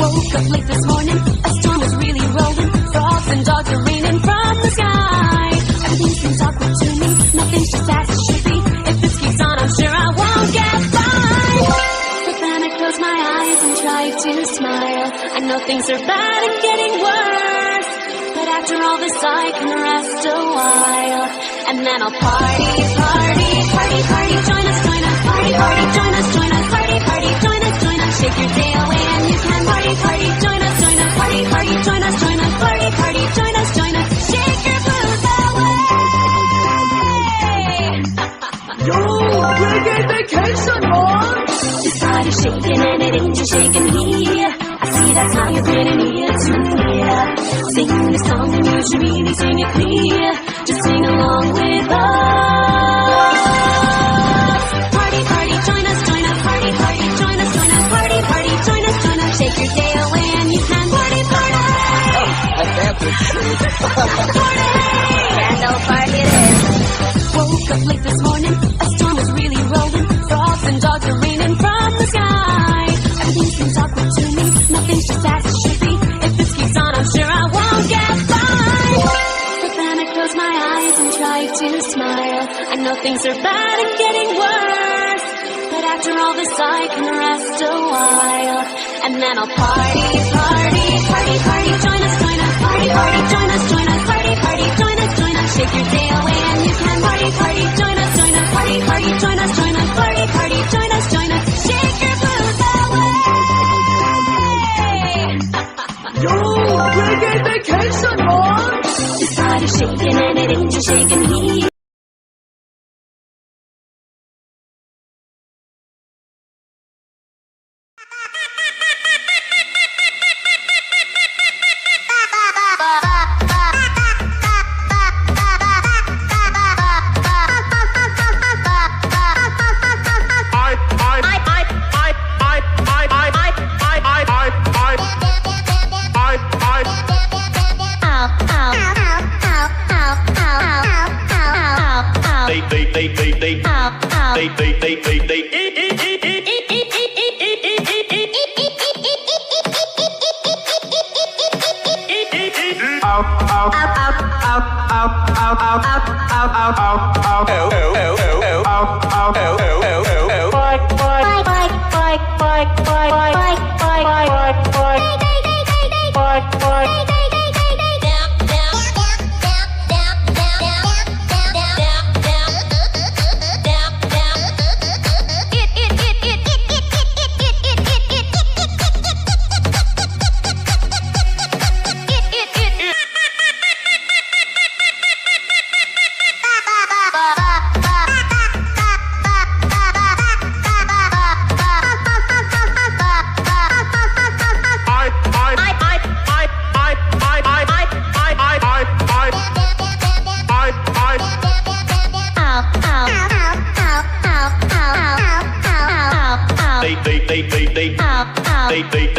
Woke up late this morning, a storm was really rolling. Frogs and dogs are raining from the sky. Everything seems awkward to me, nothing's just as it should be. If this keeps on, I'm sure I won't get by. But then I close my eyes and try to smile. I know things are bad and getting worse, but after all this I can rest a while. And then I'll party, party, party, party. Join us, party, party. Join us, party, party. Join us, shake your day away and you can party, party. Join us, party, party. Join us, party, party. Join us, shake your blues away. Yo, reggae vacation, Mom! This body's shaking and it ain't just shaking here. I see that's how you're grinning ear to ear. Sing this song and you should really sing it clear. Just sing along with us. Party, party, join us, party, party. Join us, party, party. Join us, shake your day away and you can party, party. I can't do it. Party! Yeah, no party it is. Woke up late this morning, a storm was really rolling. Frogs and dogs are raining from the sky. Everything seems awkward to me, nothing's just as it should be. If this keeps on, I'm sure I won't get by. But then I close my eyes and try to smile. I know things are bad and getting worse, but after all this I can rest a while. And then I'll party, party, party, party. Join us, party, party. Join us, party, party. Join us, shake your day away and you can party, party. Join us, party, party. Join us, party, party. Join us, shake your blues away. Yo, reggae vacation, Mom! This body's shaking and it ain't just shaking here. Bye.